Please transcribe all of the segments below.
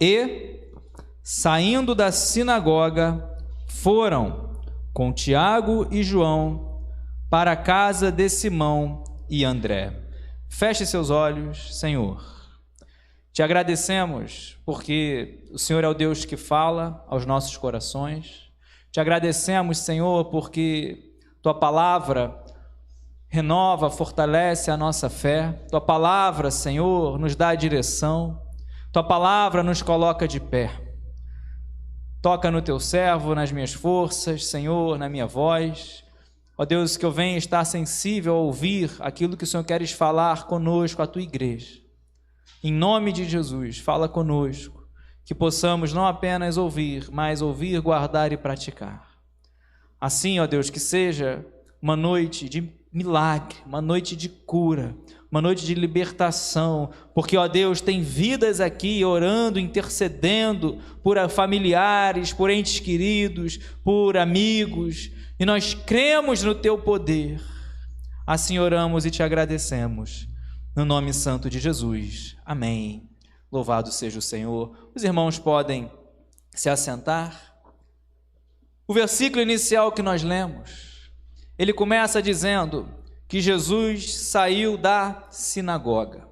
E, saindo da sinagoga, foram com Tiago e João para a casa de Simão e André. Feche seus olhos, Senhor. Te agradecemos porque o Senhor é o Deus que fala aos nossos corações. Te agradecemos, Senhor, porque Tua palavra renova, fortalece a nossa fé. Tua palavra, Senhor, nos dá a direção. Tua palavra nos coloca de pé. Toca no Teu servo, nas minhas forças, Senhor, na minha voz. Ó Deus, que eu venha estar sensível a ouvir aquilo que o Senhor queres falar conosco, a Tua igreja. Em nome de Jesus, fala conosco, que possamos não apenas ouvir, mas ouvir, guardar e praticar. Assim, ó Deus, que seja uma noite de milagre, uma noite de cura, uma noite de libertação, porque, ó Deus, tem vidas aqui orando, intercedendo por familiares, por entes queridos, por amigos, e nós cremos no Teu poder. Assim oramos e Te agradecemos. No nome santo de Jesus. Amém. Louvado seja o Senhor. Os irmãos podem se assentar. O versículo inicial que nós lemos, ele começa dizendo que Jesus saiu da sinagoga.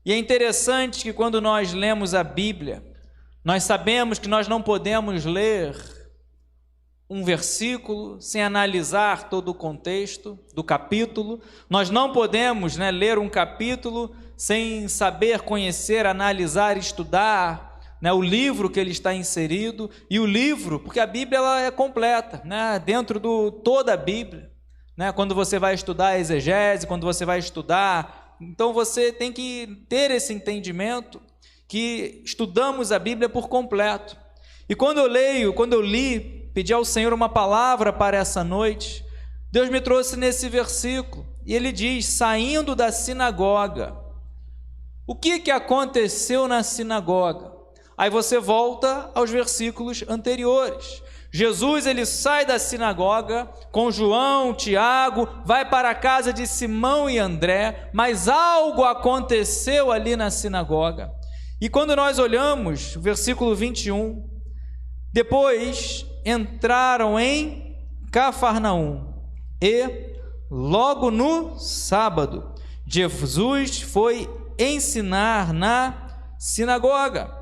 E é interessante que quando nós lemos a Bíblia, nós sabemos que nós não podemos ler um versículo sem analisar todo o contexto do capítulo. Nós não podemos, ler um capítulo sem saber, conhecer, analisar, estudar, o livro que ele está inserido. E o livro, porque a Bíblia ela é completa, dentro de toda a Bíblia. Quando você vai estudar a exegese, quando você vai estudar, então você tem que ter esse entendimento que estudamos a Bíblia por completo. E quando eu li, pedi ao Senhor uma palavra para essa noite, Deus me trouxe nesse versículo, e ele diz, saindo da sinagoga. O que aconteceu na sinagoga? Aí você volta aos versículos anteriores. Jesus, ele sai da sinagoga com João, Tiago, vai para a casa de Simão e André, mas algo aconteceu ali na sinagoga. E quando nós olhamos o versículo 21, depois entraram em Cafarnaum e logo no sábado Jesus foi ensinar na sinagoga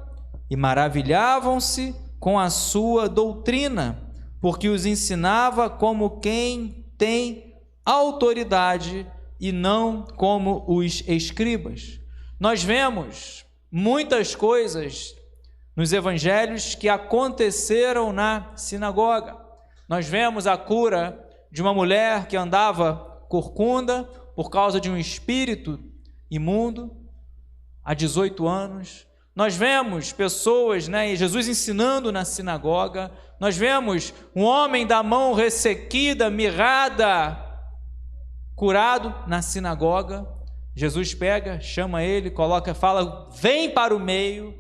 e maravilhavam-se com a sua doutrina, porque os ensinava como quem tem autoridade e não como os escribas. Nós vemos muitas coisas nos evangelhos que aconteceram na sinagoga. Nós vemos a cura de uma mulher que andava corcunda por causa de um espírito imundo há 18 anos. Nós vemos pessoas, e Jesus ensinando na sinagoga. Nós vemos um homem da mão ressequida, mirrada, curado na sinagoga. Jesus pega, chama ele, fala, vem para o meio.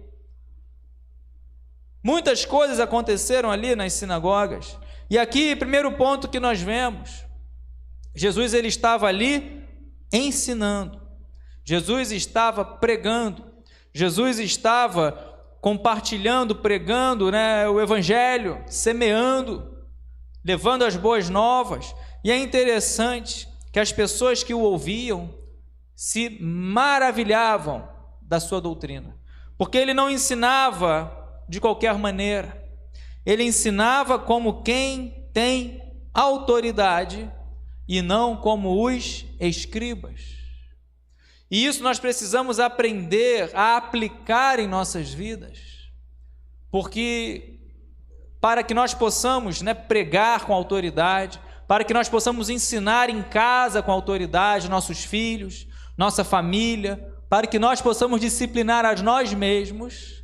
Muitas coisas aconteceram ali nas sinagogas. E aqui, primeiro ponto que nós vemos, Jesus ele estava ali ensinando. Jesus estava pregando. Jesus estava compartilhando, pregando, o evangelho, semeando, levando as boas novas. E é interessante que as pessoas que o ouviam se maravilhavam da sua doutrina, porque ele não ensinava de qualquer maneira, ele ensinava como quem tem autoridade e não como os escribas. E isso nós precisamos aprender a aplicar em nossas vidas, porque para que nós possamos pregar com autoridade, para que nós possamos ensinar em casa com autoridade nossos filhos, nossa família, para que nós possamos disciplinar a nós mesmos,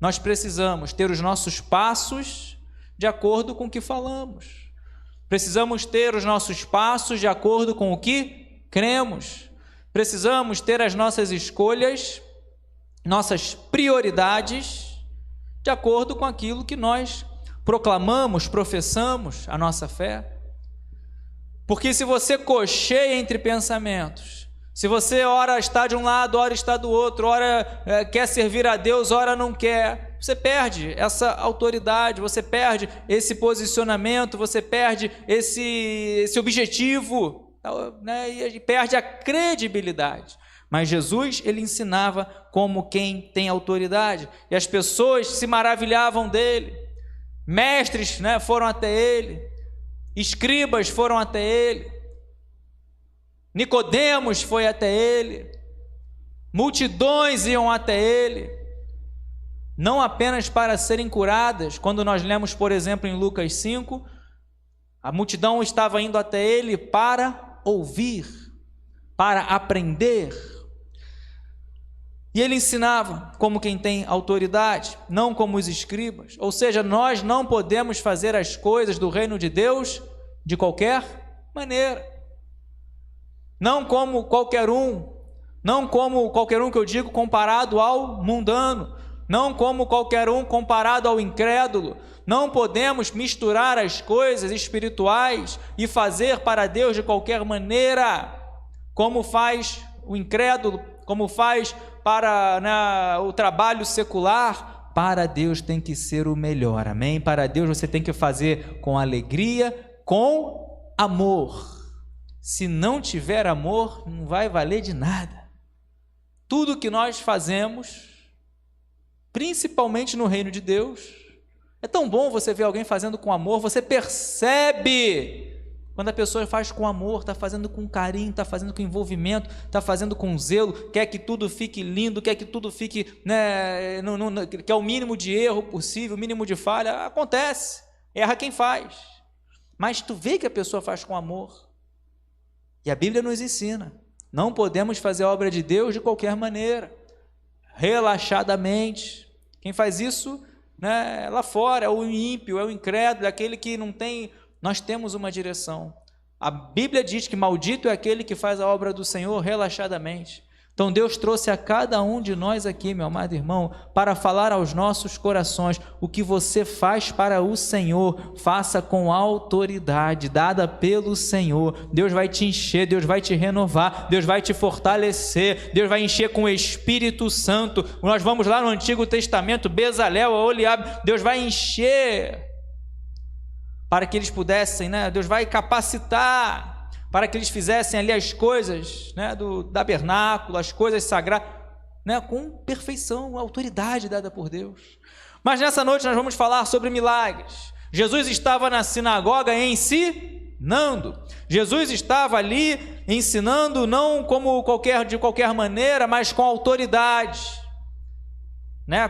nós precisamos ter os nossos passos de acordo com o que falamos. Precisamos ter os nossos passos de acordo com o que cremos. Precisamos ter as nossas escolhas, nossas prioridades, de acordo com aquilo que nós proclamamos, professamos a nossa fé. Porque se você cocheia entre pensamentos, Se você ora está de um lado, ora está do outro, ora quer servir a Deus, ora não quer, você perde essa autoridade, você perde esse posicionamento, você perde esse objetivo, né? E perde a credibilidade. Mas Jesus, ele ensinava como quem tem autoridade, e as pessoas se maravilhavam dele. Mestres, né, foram até ele, escribas foram até ele, Nicodemos foi até ele, multidões iam até ele, não apenas para serem curadas. Quando nós lemos, por exemplo, em Lucas 5, a multidão estava indo até ele para ouvir, para aprender. E ele ensinava como quem tem autoridade, não como os escribas. Ou seja, nós não podemos fazer as coisas do reino de Deus de qualquer maneira. Não como qualquer um, não como qualquer um que eu digo comparado ao mundano, não como qualquer um comparado ao incrédulo. Não podemos misturar as coisas espirituais e fazer para Deus de qualquer maneira, como faz o incrédulo, como faz para, né, o trabalho secular. Para Deus tem que ser o melhor, amém? Para Deus você tem que fazer com alegria, com amor. Se não tiver amor, não vai valer de nada. Tudo que nós fazemos, principalmente no reino de Deus, é tão bom você ver alguém fazendo com amor, você percebe quando a pessoa faz com amor, está fazendo com carinho, está fazendo com envolvimento, está fazendo com zelo, quer que tudo fique lindo, quer que tudo fique, né, quer o mínimo de erro possível, o mínimo de falha. Acontece, erra quem faz, mas tu vê que a pessoa faz com amor. E a Bíblia nos ensina, não podemos fazer a obra de Deus de qualquer maneira, relaxadamente. Quem faz isso, né, lá fora é o ímpio, é o incrédulo, é aquele que não tem. Nós temos uma direção. A Bíblia diz que maldito é aquele que faz a obra do Senhor relaxadamente. Então Deus trouxe a cada um de nós aqui, meu amado irmão, para falar aos nossos corações: o que você faz para o Senhor, faça com autoridade dada pelo Senhor. Deus vai te encher, Deus vai te renovar, Deus vai te fortalecer, Deus vai encher com o Espírito Santo. Nós vamos lá no Antigo Testamento, Bezalel, Oliabe, Deus vai encher para que eles pudessem, né? Deus vai capacitar para que eles fizessem ali as coisas, né, do tabernáculo, as coisas sagradas, né, com perfeição, autoridade dada por Deus. Mas nessa noite nós vamos falar sobre milagres. Jesus estava na sinagoga ensinando. Jesus estava ali ensinando não como de qualquer maneira, mas com autoridade, né,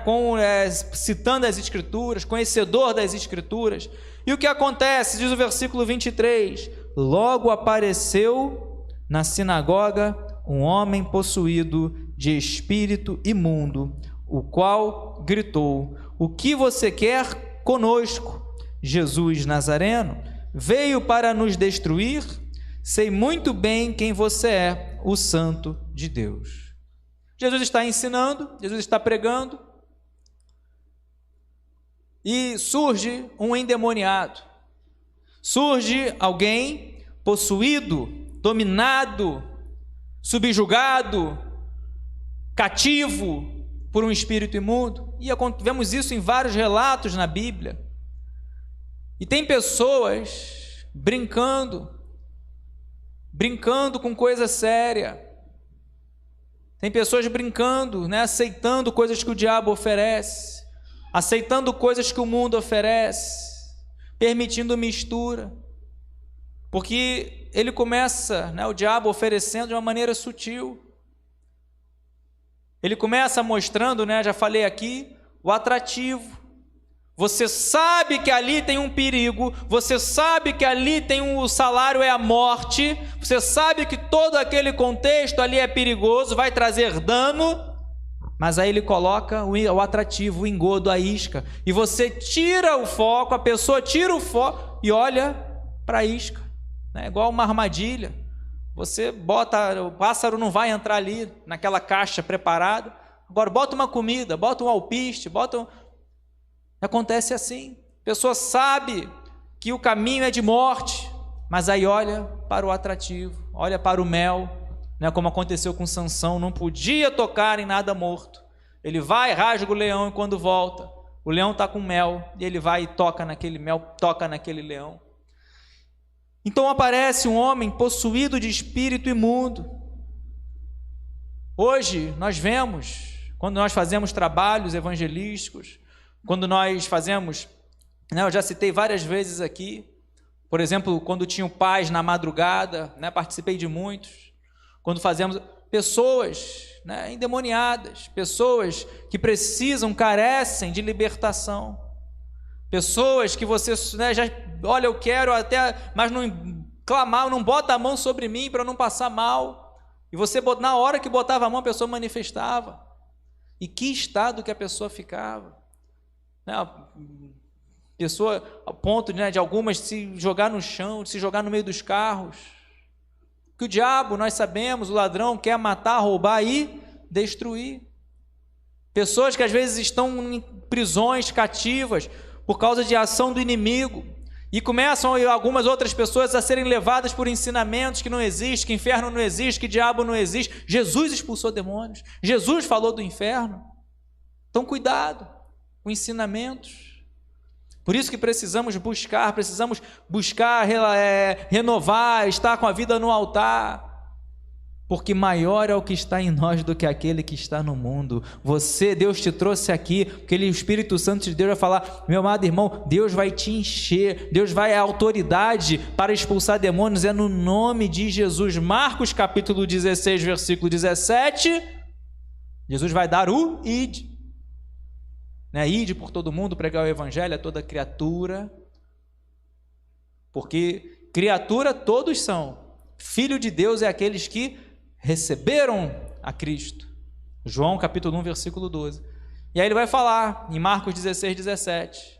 citando as Escrituras, conhecedor das Escrituras. E o que acontece? Diz o versículo 23: logo apareceu na sinagoga um homem possuído de espírito imundo, o qual gritou: o que você quer conosco, Jesus Nazareno? Veio para nos destruir? Sei muito bem quem você é, o Santo de Deus. Jesus está ensinando, Jesus está pregando, e surge um endemoniado, surge alguém possuído, dominado, subjugado, cativo por um espírito imundo. E vemos isso em vários relatos na Bíblia. E tem pessoas brincando com coisa séria. Tem pessoas brincando, né, aceitando coisas que o diabo oferece, aceitando coisas que o mundo oferece, permitindo mistura, porque ele começa, né, o diabo oferecendo de uma maneira sutil. Ele começa mostrando, né, já falei aqui, o atrativo. Você sabe que ali tem um perigo, você sabe que ali tem o salário é a morte, você sabe que todo aquele contexto ali é perigoso, vai trazer dano, mas aí ele coloca o atrativo, o engodo, a isca, e você tira o foco, a pessoa tira o foco e olha para a isca, né? Igual uma armadilha. Você bota, o pássaro não vai entrar ali naquela caixa preparada. Agora bota uma comida, bota um alpiste, acontece assim. A pessoa sabe que o caminho é de morte, mas aí olha para o atrativo, olha para o mel, né? Como aconteceu com Sansão, não podia tocar em nada morto. Ele vai, rasga o leão e quando volta, o leão está com mel, e ele vai e toca naquele mel, toca naquele leão. Então aparece um homem possuído de espírito imundo. Hoje nós vemos, quando nós fazemos trabalhos evangelísticos, quando nós fazemos, né, eu já citei várias vezes aqui, por exemplo, quando tinha o Paz na madrugada, né, participei de muitos, quando fazemos pessoas, né, endemoniadas, pessoas que precisam, carecem de libertação, pessoas que você, né, já, olha, eu quero até, mas não clamar, não bota a mão sobre mim para não passar mal, e você, na hora que botava a mão, a pessoa manifestava, e que estado que a pessoa ficava, né, a pessoa, ao ponto, né, de algumas se jogar no chão, de se jogar no meio dos carros, que o diabo, nós sabemos, o ladrão quer matar, roubar e destruir. Pessoas que às vezes estão em prisões cativas por causa de ação do inimigo e começam algumas outras pessoas a serem levadas por ensinamentos que não existem, que inferno não existe, que diabo não existe. Jesus expulsou demônios, Jesus falou do inferno. Então cuidado com ensinamentos. Por isso que precisamos buscar renovar, estar com a vida no altar, porque maior é o que está em nós do que aquele que está no mundo. Você, Deus te trouxe aqui, porque o Espírito Santo de Deus vai falar, meu amado irmão, Deus vai te encher, Deus vai a autoridade para expulsar demônios, é no nome de Jesus. Marcos capítulo 16, versículo 17, Jesus vai dar o id. Ide por todo mundo, pregar o evangelho a toda criatura, porque criatura todos são, filho de Deus é aqueles que receberam a Cristo. João capítulo 1, versículo 12. E aí ele vai falar em Marcos 16, 17,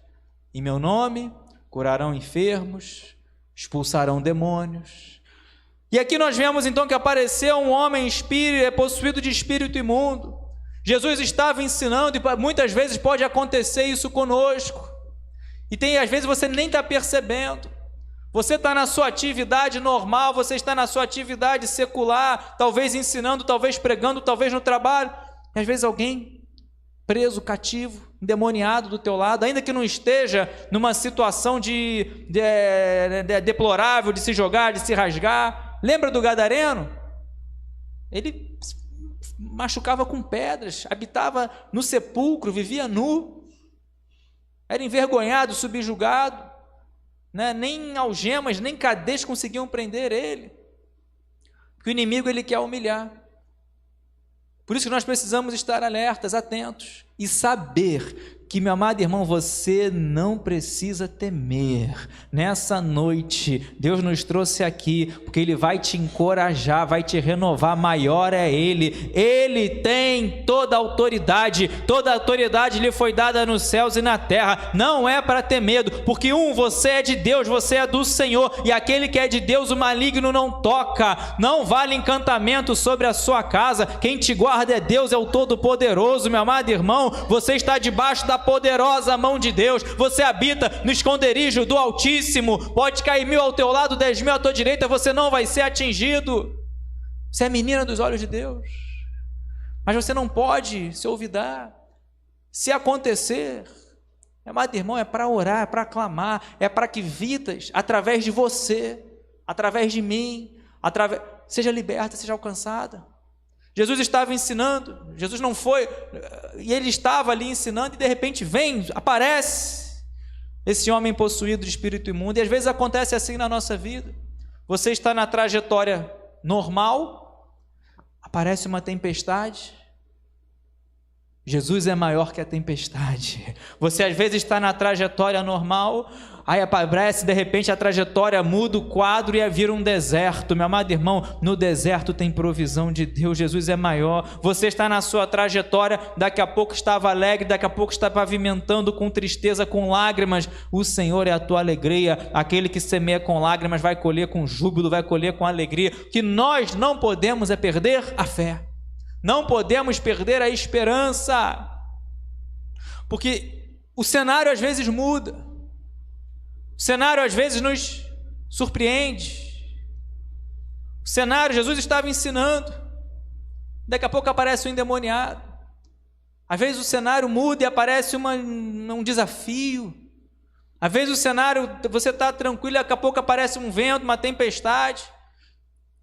em meu nome curarão enfermos, expulsarão demônios. E aqui nós vemos então que apareceu um homem possuído de espírito imundo. Jesus estava ensinando, e muitas vezes pode acontecer isso conosco, e às vezes você nem está percebendo, você está na sua atividade normal, você está na sua atividade secular, talvez ensinando, talvez pregando, talvez no trabalho, e às vezes alguém preso, cativo, endemoniado do teu lado, ainda que não esteja numa situação deplorável, de se jogar, de se rasgar. Lembra do gadareno? Ele machucava com pedras, habitava no sepulcro, vivia nu, era envergonhado, subjugado, né? Nem algemas, nem cadeias conseguiam prender ele, porque o inimigo ele quer humilhar. Por isso que nós precisamos estar alertas, atentos e saber que, meu amado irmão, você não precisa temer. Nessa noite, Deus nos trouxe aqui, porque Ele vai te encorajar, vai te renovar, maior é Ele. Ele tem toda a autoridade lhe foi dada nos céus e na terra. Não é para ter medo, porque você é de Deus, você é do Senhor, e aquele que é de Deus, o maligno não toca, não vale encantamento sobre a sua casa. Quem te guarda é Deus, é o Todo-Poderoso, meu amado irmão. Você está debaixo da poderosa mão de Deus, você habita no esconderijo do Altíssimo, pode cair 1000 ao teu lado, 10.000 à tua direita, você não vai ser atingido. Você é menina dos olhos de Deus, mas você não pode se olvidar. Se acontecer, meu amado irmão, é para orar, é para clamar, é para que vidas, através de você, através de mim, seja liberta, seja alcançada. Jesus estava ensinando, Jesus não foi, e ele estava ali ensinando, e de repente aparece esse homem possuído de espírito imundo, e às vezes acontece assim na nossa vida. Você está na trajetória normal, aparece uma tempestade, Jesus é maior que a tempestade. Você às vezes está na trajetória normal, aí aparece, de repente a trajetória muda o quadro e vira um deserto. Meu amado irmão, no deserto tem provisão de Deus, Jesus é maior. Você está na sua trajetória, daqui a pouco estava alegre, daqui a pouco está pavimentando com tristeza, com lágrimas. O Senhor é a tua alegria. Aquele que semeia com lágrimas vai colher com júbilo, vai colher com alegria. O que nós não podemos é perder a fé. Não podemos perder a esperança, porque o cenário às vezes muda, o cenário às vezes nos surpreende, O cenário, Jesus estava ensinando. Daqui a pouco aparece um endemoniado. Às vezes o cenário muda e aparece um desafio. Às vezes o cenário, você está tranquilo e daqui a pouco aparece um vento, uma tempestade.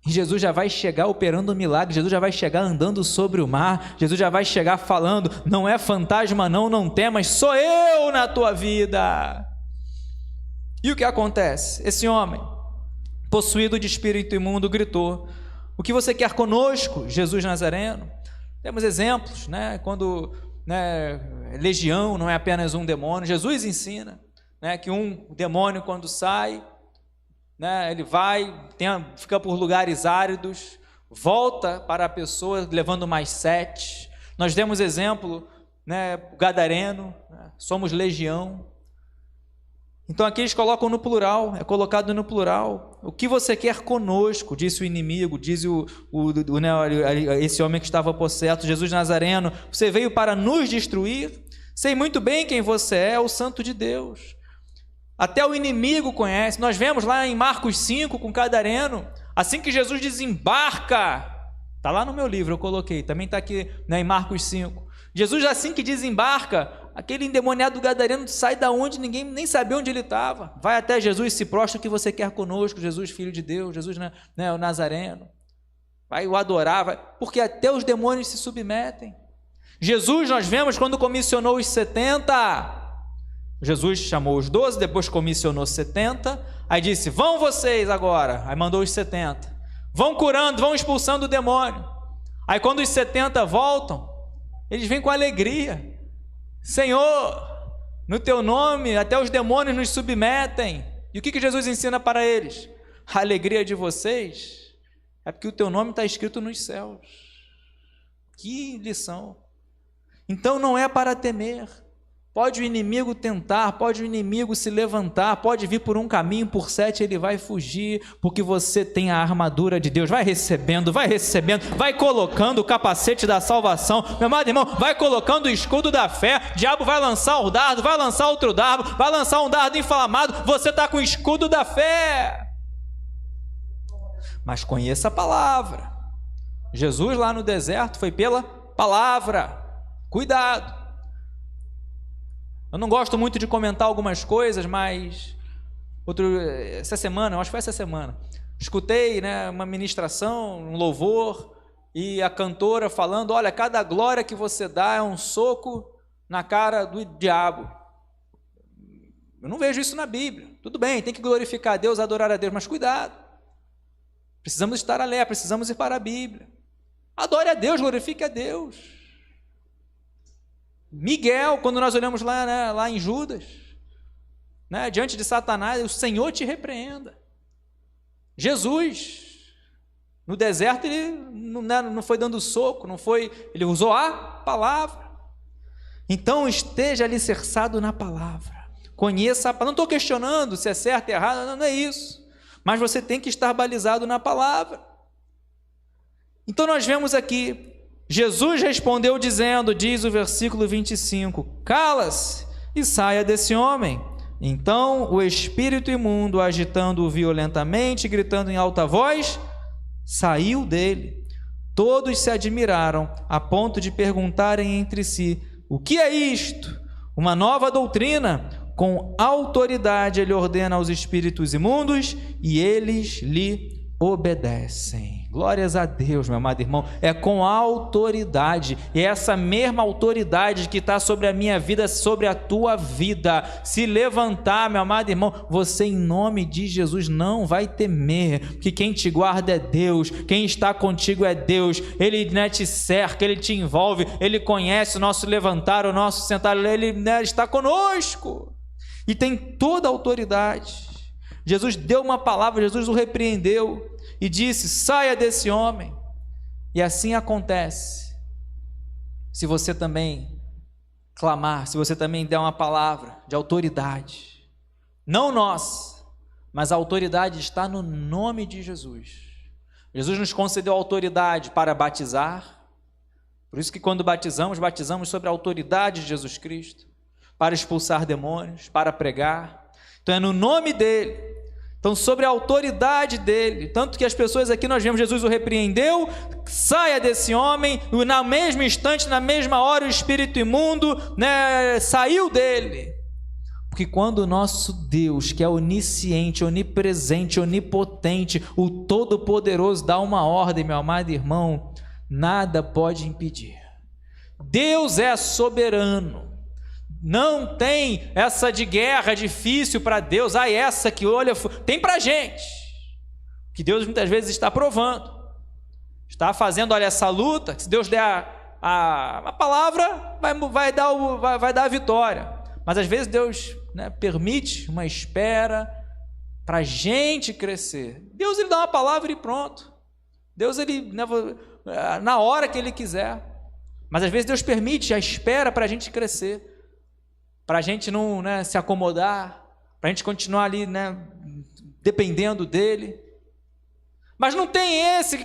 E Jesus já vai chegar operando um milagre, Jesus já vai chegar andando sobre o mar, Jesus já vai chegar falando, não é fantasma não temas, sou eu na tua vida. E o que acontece? Esse homem, possuído de espírito imundo, gritou, o que você quer conosco, Jesus Nazareno? Temos exemplos, né? Quando legião não é apenas um demônio, Jesus ensina, né, que um demônio quando sai, ele vai, fica por lugares áridos, volta para a pessoa levando mais 7. Nós demos exemplo, o gadareno, somos legião. Então aqui eles colocam no plural, é colocado no plural. O que você quer conosco, disse o inimigo, diz esse homem que estava possesso, Jesus Nazareno, você veio para nos destruir? Sei muito bem quem você é, o Santo de Deus. Até o inimigo conhece. Nós vemos lá em Marcos 5 com Gadareno, assim que Jesus desembarca, está lá no meu livro, eu coloquei, também está aqui em Marcos 5. Jesus, assim que desembarca, aquele endemoniado Gadareno sai da onde ninguém nem sabia onde ele estava, vai até Jesus, se prostra, o que você quer conosco, Jesus filho de Deus, Jesus o Nazareno, vai o adorar, porque até os demônios se submetem. Jesus, nós vemos quando comissionou os 70, Jesus chamou os 12, depois comissionou 70, aí disse, vão vocês agora, aí mandou os 70, vão curando, vão expulsando o demônio. Aí quando os 70 voltam, eles vêm com alegria, Senhor, no teu nome até os demônios nos submetem. E o que Jesus ensina para eles? A alegria de vocês é porque o teu nome está escrito nos céus. Que lição! Então não é para temer. Pode o inimigo tentar, pode o inimigo se levantar, pode vir por um caminho, por 7 ele vai fugir, porque você tem a armadura de Deus. Vai recebendo, vai colocando o capacete da salvação. Meu amado irmão, vai colocando o escudo da fé. O diabo vai lançar o dardo, vai lançar outro dardo, vai lançar um dardo inflamado. Você está com o escudo da fé. Mas conheça a palavra. Jesus lá no deserto foi pela palavra. Cuidado. Eu não gosto muito de comentar algumas coisas, mas essa semana, eu acho que foi essa semana, escutei uma ministração, um louvor, e a cantora falando, olha, cada glória que você dá é um soco na cara do diabo. Eu não vejo isso na Bíblia. Tudo bem, tem que glorificar a Deus, adorar a Deus, mas cuidado. Precisamos estar alerta, precisamos ir para a Bíblia. Adore a Deus, glorifique a Deus. Miguel, quando nós olhamos lá em Judas, diante de Satanás, o Senhor te repreenda. Jesus, no deserto, ele não foi dando soco, ele usou a palavra. Então esteja alicerçado na palavra, conheça a palavra. Não estou questionando se é certo ou errado, não é isso, mas você tem que estar balizado na palavra. Então nós vemos aqui, Jesus respondeu dizendo, diz o versículo 25, cala-se e saia desse homem. Então o espírito imundo, agitando-o violentamente, gritando em alta voz, saiu dele. Todos se admiraram, a ponto de perguntarem entre si, o que é isto? Uma nova doutrina? Com autoridade ele ordena aos espíritos imundos e eles lhe obedecem. Glórias a Deus, meu amado irmão, é com autoridade, e é essa mesma autoridade que está sobre a minha vida, sobre a tua vida, se levantar, meu amado irmão, você em nome de Jesus não vai temer, porque quem te guarda é Deus, quem está contigo é Deus, Ele te cerca, Ele te envolve, Ele conhece o nosso levantar, o nosso sentar, Ele está conosco, e tem toda a autoridade. Jesus deu uma palavra, Jesus o repreendeu, e disse, saia desse homem, e assim acontece, se você também clamar, se você também der uma palavra de autoridade, não nós, mas a autoridade está no nome de Jesus. Jesus nos concedeu autoridade para batizar, por isso que quando batizamos sobre a autoridade de Jesus Cristo, para expulsar demônios, para pregar, então é no nome dele, Então, sobre a autoridade dele, tanto que as pessoas aqui, nós vemos, Jesus o repreendeu, saia desse homem, e na mesma instante, na mesma hora, o espírito imundo, saiu dele. Porque quando o nosso Deus, que é onisciente, onipresente, onipotente, o Todo-Poderoso, dá uma ordem, meu amado irmão, nada pode impedir. Deus é soberano. Não tem essa de guerra difícil para Deus. Essa que olha, tem para a gente. Que Deus muitas vezes está provando. Está fazendo, olha, essa luta. Se Deus der a palavra, vai dar a vitória. Mas às vezes Deus permite uma espera para a gente crescer. Deus, ele dá uma palavra e pronto. Deus, ele na hora que ele quiser. Mas às vezes Deus permite a espera para a gente crescer, para a gente não se acomodar, para a gente continuar ali dependendo dele. Mas não tem essa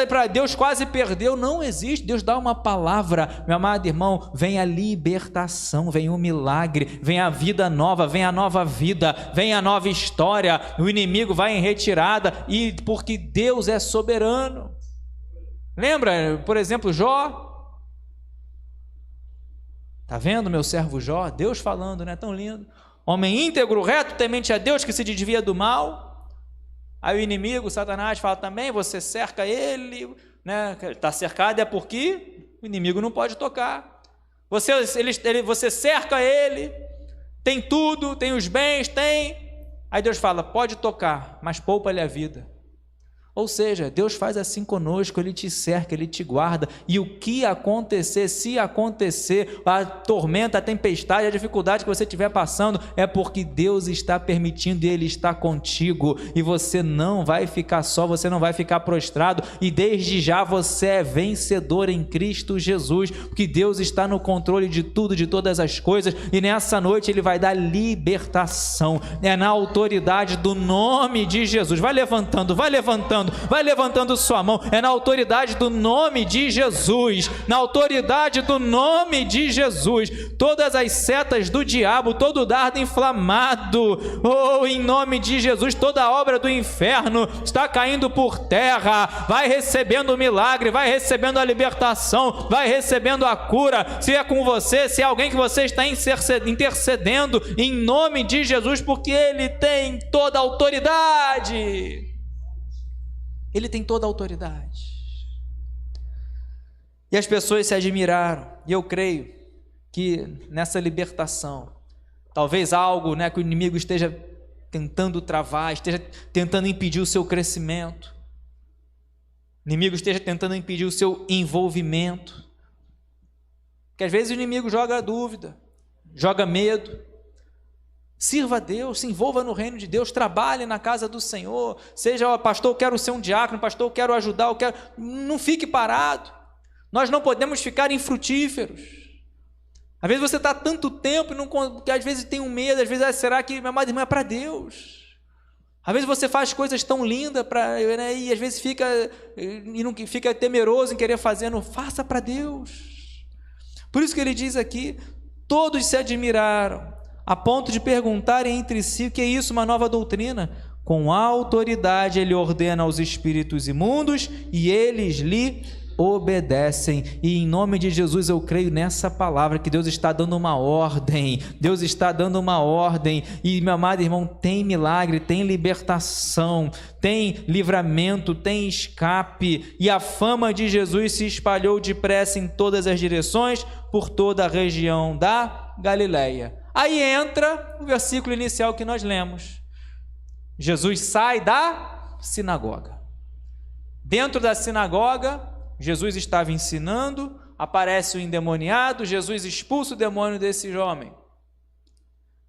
é para Deus, quase perdeu. Não existe. Deus dá uma palavra, meu amado irmão, vem a libertação, vem o milagre, vem a vida nova, vem a nova vida, vem a nova história, o inimigo vai em retirada, e porque Deus é soberano. Lembra, por exemplo, Jó? Está vendo meu servo Jó? Deus falando, tão lindo. Homem íntegro, reto, temente a Deus, que se desvia do mal. Aí o inimigo, Satanás, fala também, você cerca ele, está cercado é porque o inimigo não pode tocar. Você cerca ele, tem tudo, tem os bens, tem. Aí Deus fala, pode tocar, mas poupa-lhe a vida. Ou seja, Deus faz assim conosco, Ele te cerca, Ele te guarda, e o que acontecer, se acontecer, a tormenta, a tempestade, a dificuldade que você estiver passando, é porque Deus está permitindo e Ele está contigo, e você não vai ficar só, você não vai ficar prostrado, e desde já você é vencedor em Cristo Jesus, porque Deus está no controle de tudo, de todas as coisas, e nessa noite Ele vai dar libertação, é na autoridade do nome de Jesus. Vai levantando sua mão, é na autoridade do nome de Jesus, na autoridade do nome de Jesus, todas as setas do diabo, todo o dardo inflamado, em nome de Jesus, toda a obra do inferno está caindo por terra, vai recebendo o milagre, vai recebendo a libertação, vai recebendo a cura, se é com você, se é alguém que você está intercedendo, em nome de Jesus, porque Ele tem toda a autoridade. Ele tem toda a autoridade. E as pessoas se admiraram. E eu creio que nessa libertação, talvez algo que o inimigo esteja tentando travar, esteja tentando impedir o seu crescimento. O inimigo esteja tentando impedir o seu envolvimento. Porque às vezes o inimigo joga dúvida, joga medo. Sirva a Deus, se envolva no reino de Deus, trabalhe na casa do Senhor, seja, pastor, eu quero ser um diácono, pastor, eu quero ajudar, não fique parado, nós não podemos ficar infrutíferos. Às vezes você está tanto tempo, que às vezes tem um medo, às vezes, será que, minha amada irmã, é para Deus? Às vezes você faz coisas tão lindas, e às vezes fica temeroso em querer fazer, não faça para Deus. Por isso que ele diz aqui, todos se admiraram, a ponto de perguntarem entre si, o que é isso, uma nova doutrina? Com autoridade ele ordena aos espíritos imundos e eles lhe obedecem. E em nome de Jesus eu creio nessa palavra, que Deus está dando uma ordem, Deus está dando uma ordem, e meu amado irmão, tem milagre, tem libertação, tem livramento, tem escape, e a fama de Jesus se espalhou depressa em todas as direções, por toda a região da Galileia. Aí entra o versículo inicial que nós lemos. Jesus sai da sinagoga. Dentro da sinagoga, Jesus estava ensinando, aparece o endemoniado, Jesus expulsa o demônio desse homem.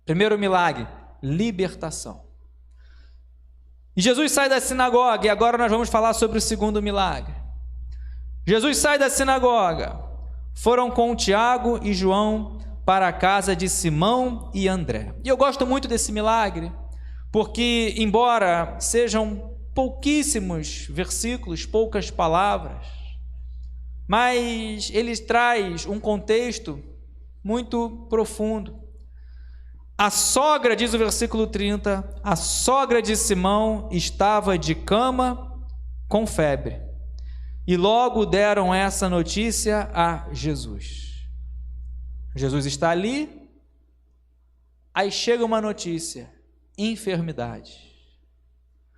Primeiro milagre, libertação. E Jesus sai da sinagoga, e agora nós vamos falar sobre o segundo milagre. Jesus sai da sinagoga, foram com Tiago e João para a casa de Simão e André. E eu gosto muito desse milagre, porque embora sejam pouquíssimos versículos, poucas palavras, mas ele traz um contexto muito profundo. A sogra, diz o versículo 30, a sogra de Simão estava de cama com febre. E logo deram essa notícia a Jesus. Jesus está ali, aí chega uma notícia: enfermidade.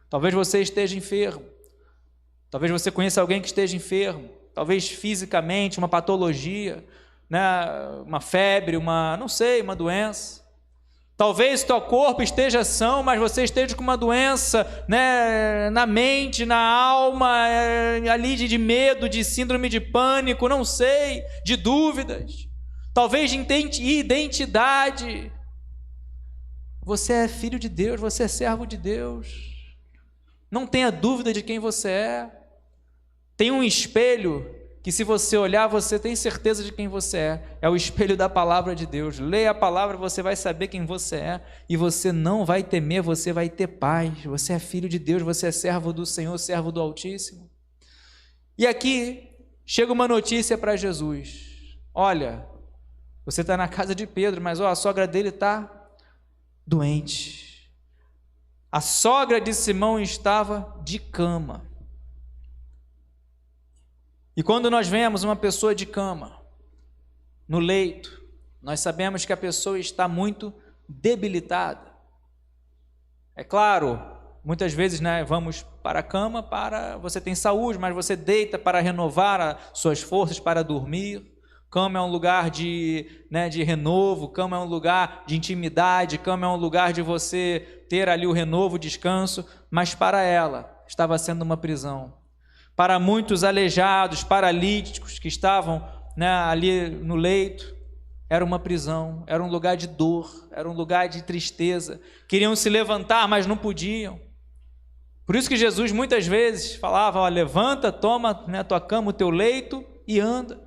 Talvez você esteja enfermo, talvez você conheça alguém que esteja enfermo, talvez fisicamente, uma patologia, né? Uma febre, não sei, uma doença. Talvez teu corpo esteja são, mas você esteja com uma doença, né, na mente, na alma, ali de medo, de síndrome de pânico, não sei, de dúvidas, talvez de identidade. Você é filho de Deus, você é servo de Deus. Não tenha dúvida de quem você é. Tem um espelho que, se você olhar, você tem certeza de quem você é. É o espelho da palavra de Deus. Leia a palavra, você vai saber quem você é, e você não vai temer, você vai ter paz. Você é filho de Deus, você é servo do Senhor, servo do Altíssimo. E aqui chega uma notícia para Jesus: olha, você está na casa de Pedro, mas a sogra dele está doente. A sogra de Simão estava de cama. E quando nós vemos uma pessoa de cama, no leito, nós sabemos que a pessoa está muito debilitada. É claro, muitas vezes, né, vamos para a cama você tem saúde, mas você deita para renovar as suas forças para dormir. Cama é um lugar de renovo, cama é um lugar de intimidade, cama é um lugar de você ter ali o renovo, o descanso, mas para ela estava sendo uma prisão. Para muitos aleijados, paralíticos que estavam, né, ali no leito, era uma prisão, era um lugar de dor, era um lugar de tristeza. Queriam se levantar, mas não podiam. Por isso que Jesus muitas vezes falava: levanta, toma, né, tua cama, o teu leito e anda.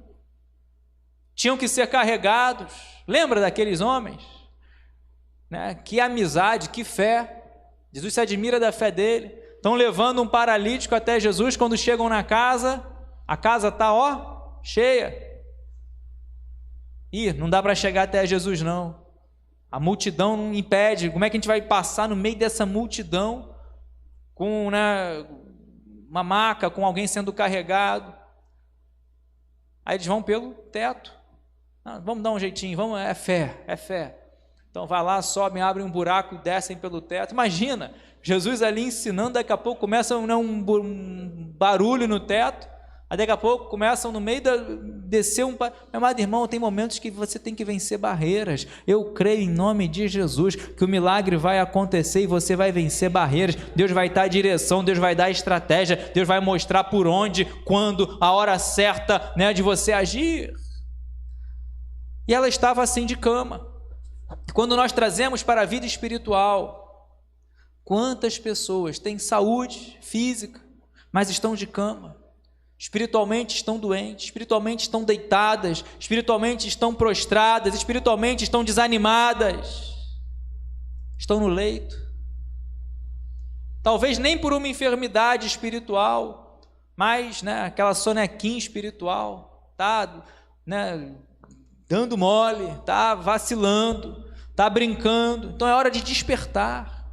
Tinham que ser carregados. Lembra daqueles homens? Né? Que amizade, que fé. Jesus se admira da fé dele. Estão levando um paralítico até Jesus. Quando chegam na casa, a casa está cheia. Não dá para chegar até Jesus não. A multidão não impede. Como é que a gente vai passar no meio dessa multidão com, né, uma maca, com alguém sendo carregado? Aí eles vão pelo teto. Vamos dar um jeitinho, é fé. Então vai lá, sobem, abrem um buraco e descem pelo teto. Imagina, Jesus ali ensinando, daqui a pouco começa um barulho no teto, aí daqui a pouco começam no meio descer um... Meu amado irmão, tem momentos que você tem que vencer barreiras. Eu creio em nome de Jesus que o milagre vai acontecer e você vai vencer barreiras. Deus vai dar direção, Deus vai dar estratégia, Deus vai mostrar por onde, quando, a hora certa, né, de você agir. E ela estava assim de cama. Quando nós trazemos para a vida espiritual, quantas pessoas têm saúde física, mas estão de cama, espiritualmente estão doentes, espiritualmente estão deitadas, espiritualmente estão prostradas, espiritualmente estão desanimadas, estão no leito. Talvez nem por uma enfermidade espiritual, mas, né, aquela sonequinha espiritual, tá, né, dando mole, está vacilando, está brincando. Então é hora de despertar,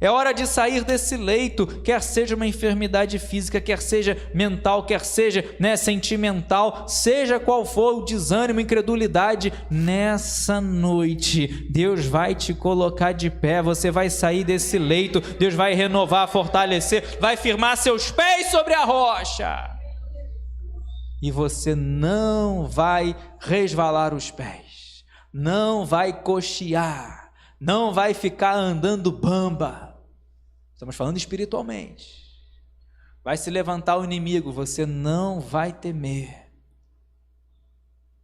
é hora de sair desse leito, quer seja uma enfermidade física, quer seja mental, quer seja, né, sentimental, seja qual for o desânimo, incredulidade. Nessa noite Deus vai te colocar de pé, você vai sair desse leito, Deus vai renovar, fortalecer, vai firmar seus pés sobre a rocha. E você não vai resvalar os pés, não vai coxear, não vai ficar andando bamba. Estamos falando espiritualmente. Vai se levantar o inimigo, você não vai temer.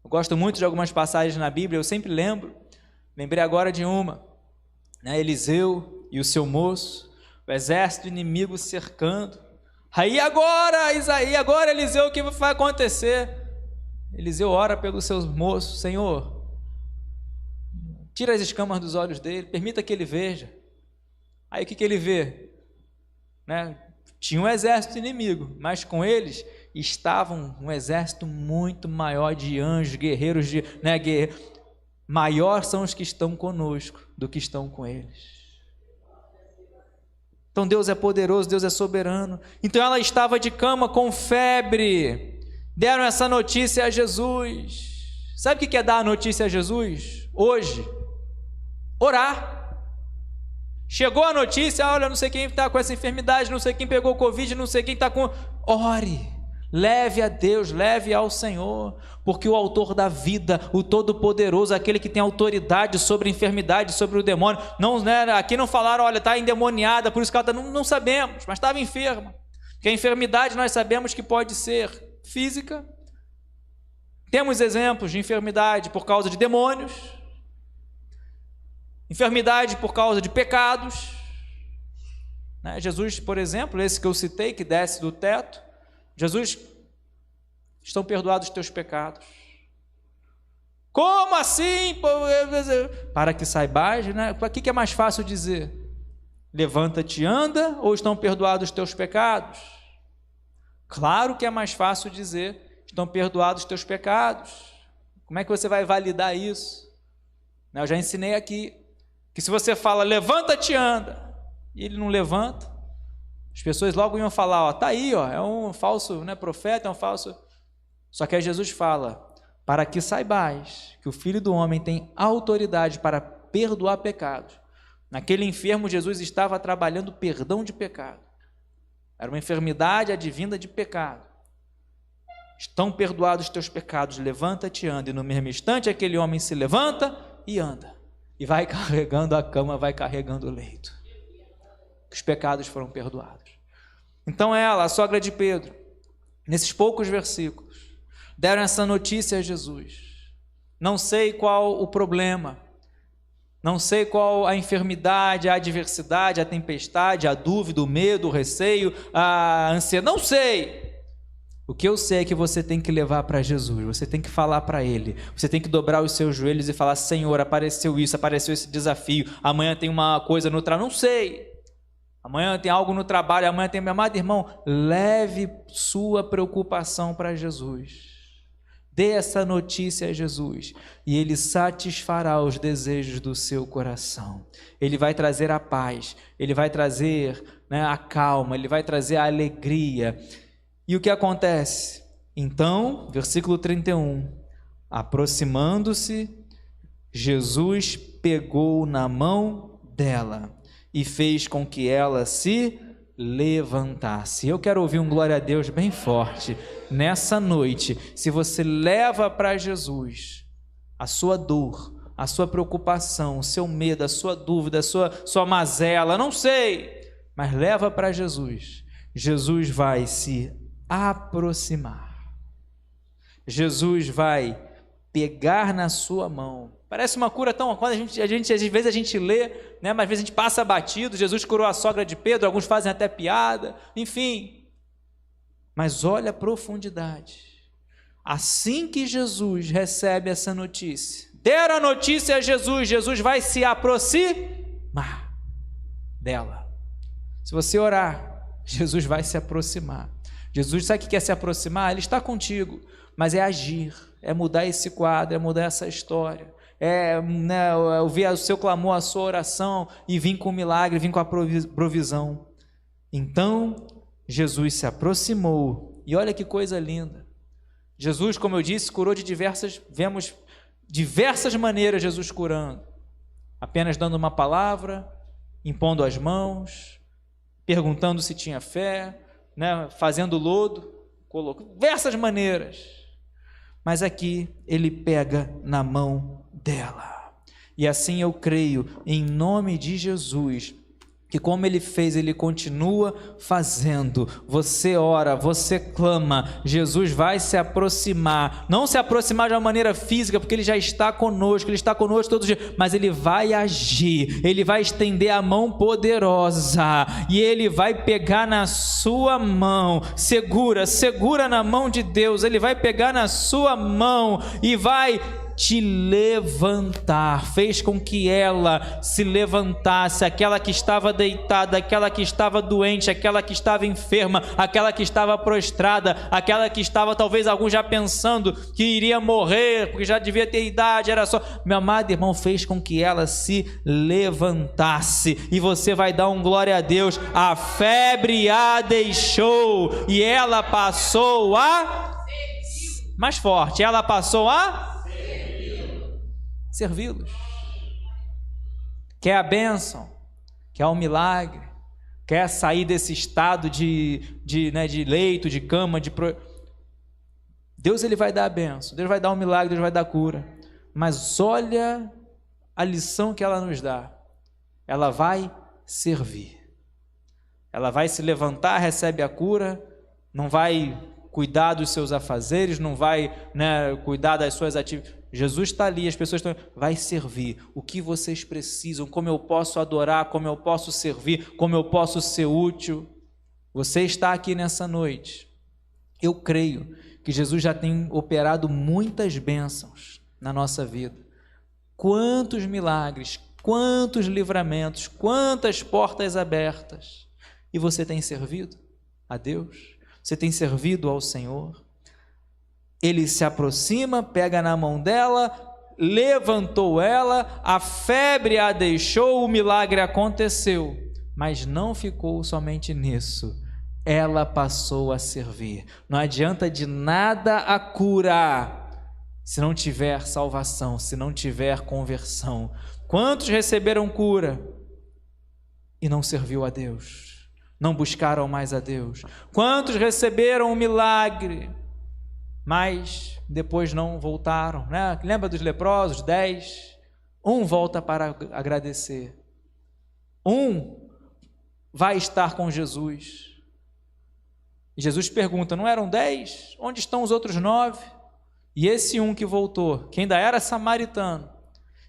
Eu gosto muito de algumas passagens na Bíblia, eu sempre lembrei agora de uma, né? Eliseu e o seu moço, o exército inimigo cercando. Aí agora, Eliseu, o que vai acontecer? Eliseu ora pelos seus moços: Senhor, tira as escamas dos olhos dele, permita que ele veja. Aí o que ele vê? Né? Tinha um exército inimigo, mas com eles estava um exército muito maior de anjos, guerreiros, maior são os que estão conosco do que estão com eles. Então Deus é poderoso, Deus é soberano. Então ela estava de cama com febre. Deram essa notícia a Jesus. Sabe o que é dar a notícia a Jesus? Hoje, orar. Chegou a notícia, olha, não sei quem está com essa enfermidade, não sei quem pegou Covid, não sei quem está com... Ore, leve a Deus, leve ao Senhor, porque o autor da vida, o Todo-Poderoso, aquele que tem autoridade sobre a enfermidade, sobre o demônio, não, né, aqui não falaram, olha, está endemoniada, por isso que ela está... Não sabemos, mas estava enferma. Porque a enfermidade nós sabemos que pode ser física. Temos exemplos de enfermidade por causa de demônios, enfermidade por causa de pecados, né? Jesus, por exemplo, esse que eu citei, que desce do teto, Jesus, estão perdoados os teus pecados. Como assim? Para que saibais, né? O que é mais fácil dizer? Levanta-te e anda, ou estão perdoados os teus pecados? Claro que é mais fácil dizer, estão perdoados os teus pecados. Como é que você vai validar isso? Eu já ensinei aqui, que se você fala, levanta-te e anda, e ele não levanta, as pessoas logo iam falar, ó, tá aí, ó, é um falso, né, profeta, é um falso... Só que aí Jesus fala, para que saibais que o Filho do Homem tem autoridade para perdoar pecados. Naquele enfermo, Jesus estava trabalhando perdão de pecado. Era uma enfermidade advinda de pecado. Estão perdoados os teus pecados, levanta-te e anda. E no mesmo instante, aquele homem se levanta e anda. E vai carregando a cama, vai carregando o leito. Os pecados foram perdoados. Então ela, a sogra de Pedro, nesses poucos versículos, deram essa notícia a Jesus. Não sei qual o problema, não sei qual a enfermidade, a adversidade, a tempestade, a dúvida, o medo, o receio, a ansiedade, não sei. O que eu sei é que você tem que levar para Jesus, você tem que falar para Ele, você tem que dobrar os seus joelhos e falar, Senhor, apareceu isso, apareceu esse desafio, amanhã tem uma coisa no trabalho, não sei, amanhã tem algo no trabalho, amanhã tem... Meu amado irmão, leve sua preocupação para Jesus, dê essa notícia a Jesus, e Ele satisfará os desejos do seu coração, Ele vai trazer a paz, Ele vai trazer, né, a calma, Ele vai trazer a alegria. E o que acontece? Então, versículo 31, aproximando-se, Jesus pegou na mão dela e fez com que ela se levantasse. Eu quero ouvir um glória a Deus bem forte nessa noite. Se você leva para Jesus a sua dor, a sua preocupação, o seu medo, a sua dúvida, a sua mazela, não sei, mas leva para Jesus, Jesus vai se aproximar. Jesus vai pegar na sua mão. Parece uma cura tão... Quando às vezes a gente lê, né, mas às vezes a gente passa batido. Jesus curou a sogra de Pedro, alguns fazem até piada, enfim. Mas olha a profundidade. Assim que Jesus recebe essa notícia, deram a notícia a Jesus, Jesus vai se aproximar dela. Se você orar, Jesus vai se aproximar. Jesus, sabe o que quer se aproximar? Ele está contigo, mas é agir, é mudar esse quadro, é mudar essa história, né, ouvir o seu clamor, a sua oração e vir com o milagre, vir com a provisão. Então, Jesus se aproximou e olha que coisa linda. Jesus, como eu disse, curou vemos diversas maneiras Jesus curando, apenas dando uma palavra, impondo as mãos, perguntando se tinha fé, né, fazendo lodo, diversas maneiras, mas aqui ele pega na mão dela, e assim eu creio, em nome de Jesus, que como ele fez, ele continua fazendo. Você ora, você clama, Jesus vai se aproximar, não se aproximar de uma maneira física, porque ele já está conosco, ele está conosco todos os dias, mas ele vai agir, ele vai estender a mão poderosa, e ele vai pegar na sua mão, segura na mão de Deus, ele vai pegar na sua mão, e vai te levantar, fez com que ela se levantasse, aquela que estava deitada, aquela que estava doente, aquela que estava enferma, aquela que estava prostrada, aquela que estava talvez alguns já pensando que iria morrer, porque já devia ter idade, era só... Meu amado irmão, fez com que ela se levantasse, e você vai dar um glória a Deus. A febre a deixou, e ela passou a... mais forte, ela passou a servi-los. Quer a bênção, quer o milagre, quer sair desse estado de leito, de cama, Deus, ele vai dar a bênção, Deus vai dar o milagre, Deus vai dar a cura, mas olha a lição que ela nos dá. Ela vai servir, ela vai se levantar, recebe a cura, não vai cuidar dos seus afazeres, não vai cuidar das suas atividades. Jesus está ali, as pessoas estão... Vai servir. O que vocês precisam, como eu posso adorar, como eu posso servir, como eu posso ser útil. Você está aqui nessa noite. Eu creio que Jesus já tem operado muitas bênçãos na nossa vida. Quantos milagres, quantos livramentos, quantas portas abertas. E você tem servido a Deus? Você tem servido ao Senhor? Ele se aproxima, pega na mão dela, levantou ela, a febre a deixou, o milagre aconteceu. Mas não ficou somente nisso. Ela passou a servir. Não adianta de nada a cura se não tiver salvação, se não tiver conversão. Quantos receberam cura e não serviu a Deus? Não buscaram mais a Deus? Quantos receberam o milagre, mas depois não voltaram, né? Lembra dos leprosos, 10? Um volta para agradecer. Um vai estar com Jesus. E Jesus pergunta, não eram 10? Onde estão os outros 9? E esse um que voltou, que ainda era samaritano,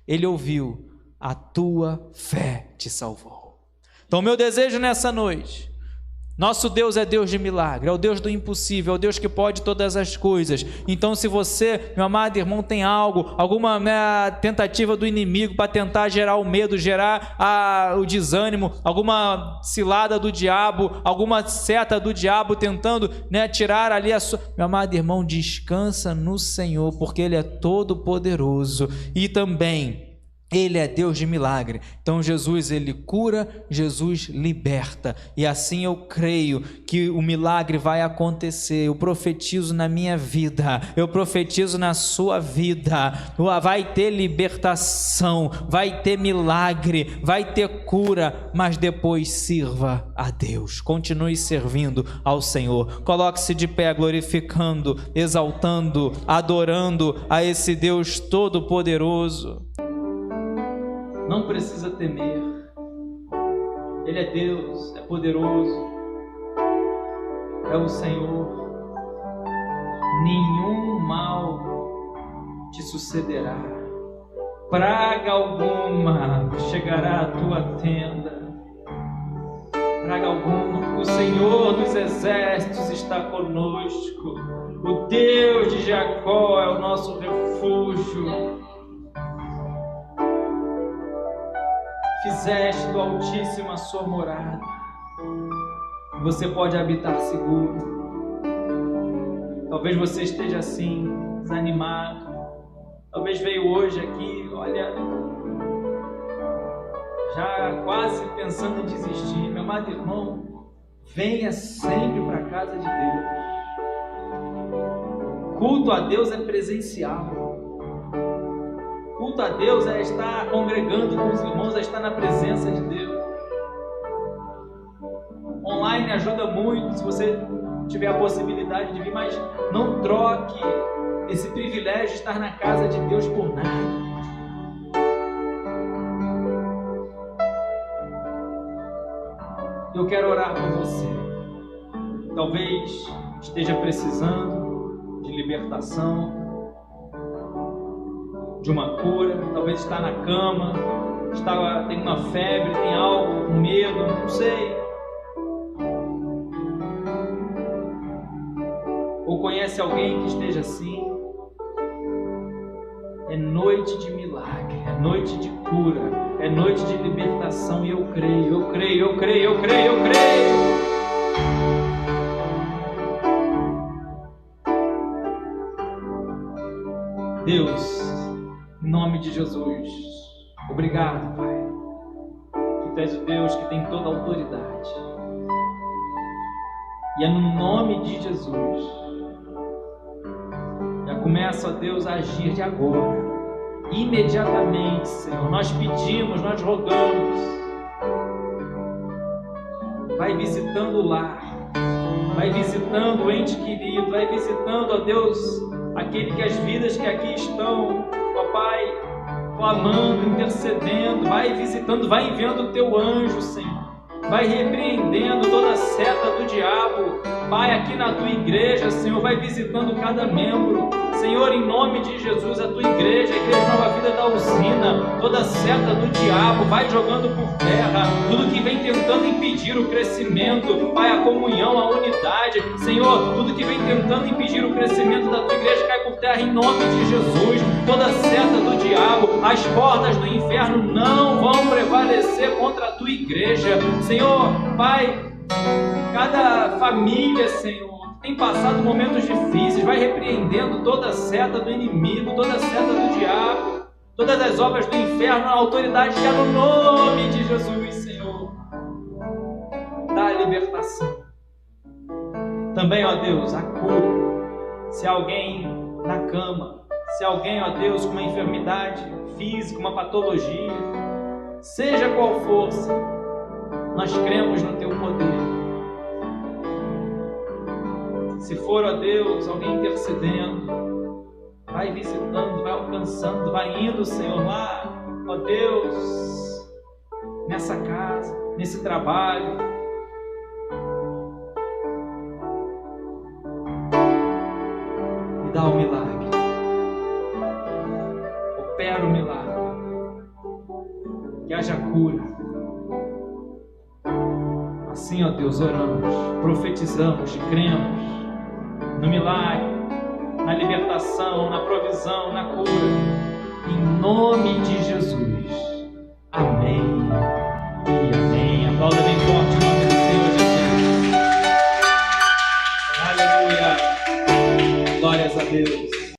ele ouviu, a tua fé te salvou. Então, meu desejo nessa noite, nosso Deus é Deus de milagre, é o Deus do impossível, é o Deus que pode todas as coisas. Então, se você, meu amado irmão, tem alguma tentativa do inimigo para tentar gerar o medo, gerar o desânimo, alguma cilada do diabo, alguma seta do diabo tentando tirar ali a sua... Meu amado irmão, descansa no Senhor, porque Ele é todo poderoso e também... Ele é Deus de milagre. Então Jesus, ele cura, Jesus liberta. E assim eu creio que o milagre vai acontecer. Eu profetizo na minha vida, eu profetizo na sua vida. Vai ter libertação, vai ter milagre, vai ter cura, mas depois sirva a Deus. Continue servindo ao Senhor. Coloque-se de pé, glorificando, exaltando, adorando a esse Deus todo-poderoso. Não precisa temer, Ele é Deus, é poderoso, é o Senhor. Nenhum mal te sucederá, praga alguma chegará à tua tenda, praga alguma. O Senhor dos exércitos está conosco, o Deus de Jacó é o nosso refúgio. Fizeste do Altíssimo a sua morada, você pode habitar seguro. Talvez você esteja assim, desanimado, talvez veio hoje aqui, olha, já quase pensando em desistir. Meu amado irmão, venha sempre para a casa de Deus. Culto a Deus é presencial. Culto a Deus é estar congregando com os irmãos, é estar na presença de Deus. Online ajuda muito, se você tiver a possibilidade de vir, mas não troque esse privilégio de estar na casa de Deus por nada. Eu quero orar por você. Talvez esteja precisando de libertação, de uma cura, talvez está na cama, tem uma febre, tem algo, um medo, não sei. Ou conhece alguém que esteja assim. É noite de milagre, é noite de cura, é noite de libertação. E eu creio, eu creio, eu creio, eu creio, eu creio. Deus, em nome de Jesus, obrigado, Pai. Tu és o Deus que tem toda a autoridade. E é no nome de Jesus. Já começa, ó Deus, a agir de agora. Imediatamente, Senhor. Nós pedimos, nós rogamos. Vai visitando o lar. Vai visitando o ente querido. Vai visitando, ó Deus, as vidas que aqui estão, ó Pai, clamando, intercedendo. Vai visitando, vai enviando o teu anjo, Senhor. Vai repreendendo toda seta do diabo. Pai, aqui na tua igreja, Senhor, vai visitando cada membro. Senhor, em nome de Jesus, a tua igreja, a Igreja Nova Vida da Usina, toda seta do diabo vai jogando por terra, tudo que vem tentando impedir o crescimento, Pai, a comunhão, a unidade, Senhor, tudo que vem tentando impedir o crescimento da tua igreja cai por terra em nome de Jesus. Toda seta do diabo, as portas do inferno não vão prevalecer contra a tua igreja, Senhor. Pai, cada família, Senhor, tem passado momentos difíceis, vai repreendendo toda a seta do inimigo, toda a seta do diabo, todas as obras do inferno, a autoridade que é no nome de Jesus, Senhor. Dá a libertação. Também, ó Deus, a cura. Se alguém na cama, se alguém, ó Deus, com uma enfermidade física, uma patologia, seja qual for, nós cremos no teu poder. Se for, ó Deus, alguém intercedendo, vai visitando, vai alcançando, vai indo, Senhor, lá, ó Deus, nessa casa, nesse trabalho. E dá o milagre. Opera o milagre. Que haja cura. Assim, ó Deus, oramos, profetizamos, cremos no milagre, na libertação, na provisão, na cura. Em nome de Jesus. Amém e amém. Aplauda bem forte o nome do Senhor Jesus. Aleluia. Glórias a Deus.